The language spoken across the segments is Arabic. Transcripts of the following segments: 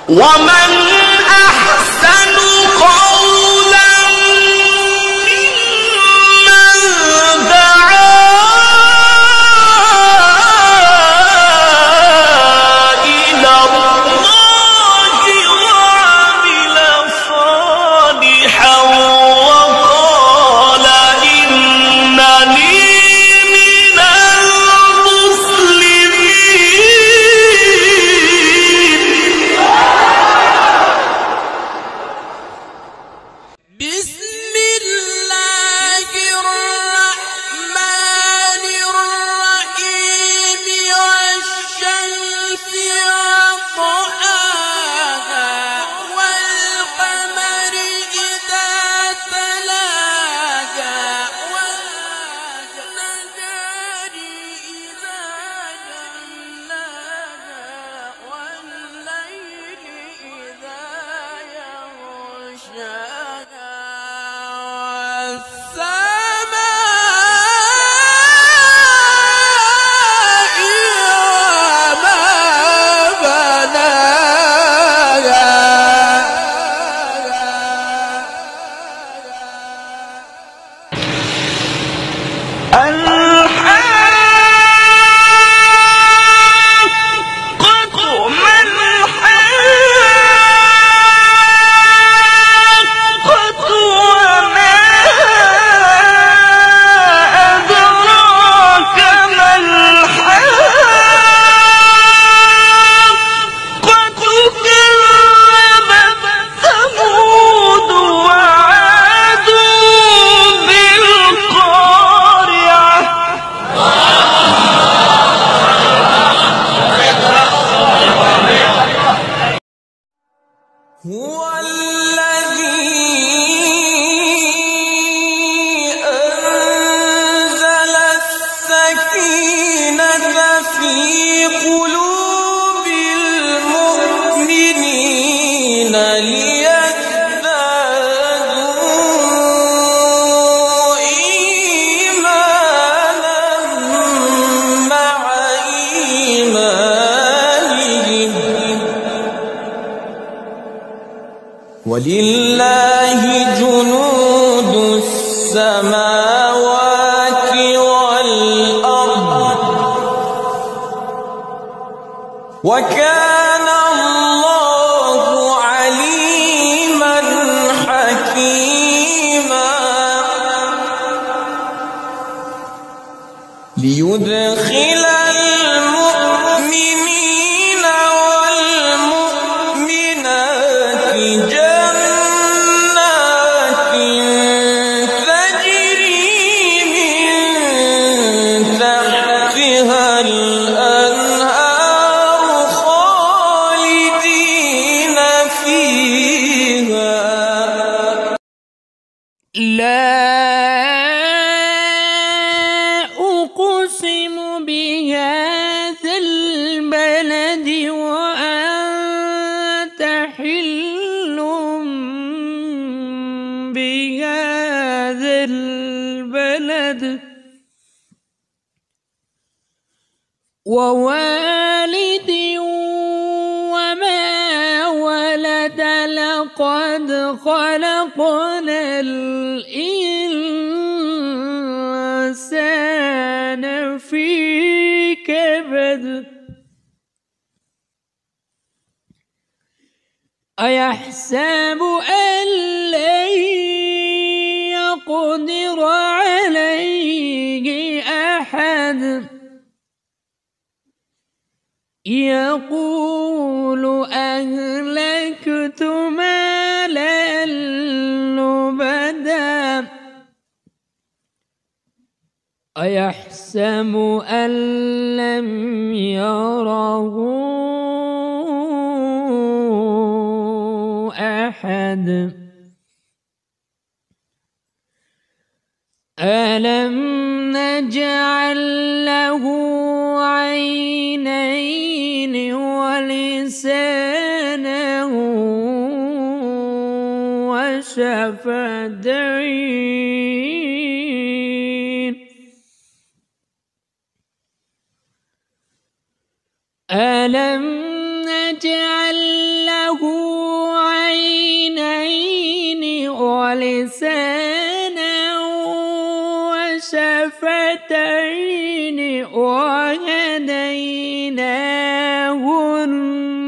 ومن أحسن قولا ممن دعا إلى الله وعمل صالحا وقال إنني من المسلمين. بسم الله الرحمن الرحيم والشمس وضحاها والقمر إذا تلاها والنهار إذا جلاها والليل إذا يغشاها هو الذي أنزل السكينة في قلوب المؤمنين ليزدادوا إيمانا مع إيمانهم ولله جنود السماوات والأرض وكان الله عليما حكيما ليدخل المؤمنين والمؤمنات جنات لا أقسم بهذا البلد وأنت حل بهذا البلد ووالد وما ولد لقد خلقنا الإنسان في كبد أيحسب أن لن يقدر عليه أحد يقول أهلكت مالا لبدا أيحسب أن لم يره أحد ألم نجعل له عينين ولسانا وشفتين ألم نجعل له عينين ولسانا وشفتين وهديناه النجدين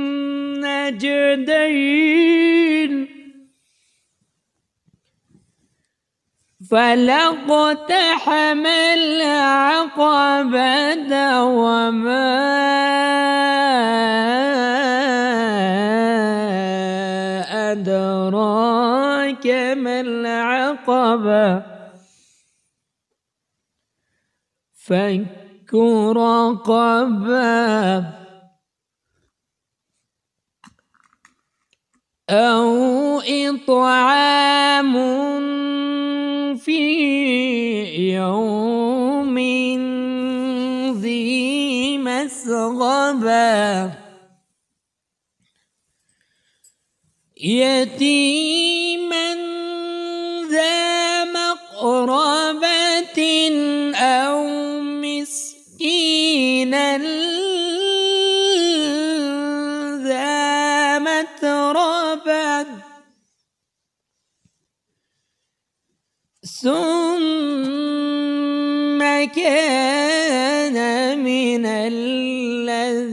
فلاقتحم العقبة وما أدراك ما العقبة فك رقبة أو إطعام في يوم ذي مسغبة يتيما ذا مقربة أو مسكينا ذا متربة ثم كان من الذين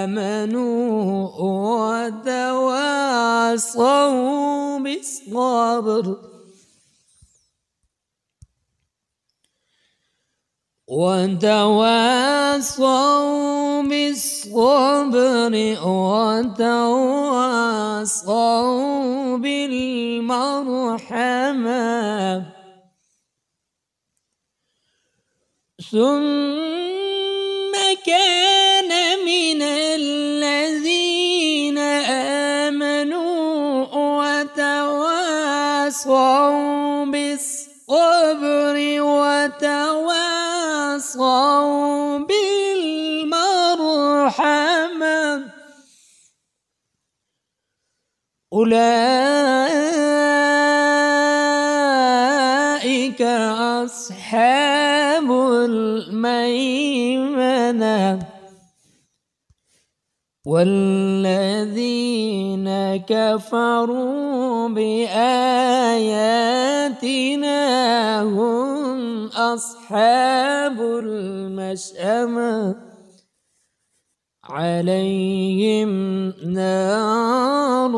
آمنوا وتواصوا بالصبر وتواصوا وتواصوا بالمرحمة ثم كان من الذين آمنوا وتواصوا بالصبر وتواصوا بالمرحمة أولئك أصحاب الميمنة والذين كفروا بآياتنا هم أصحاب المشأمة عليهم نار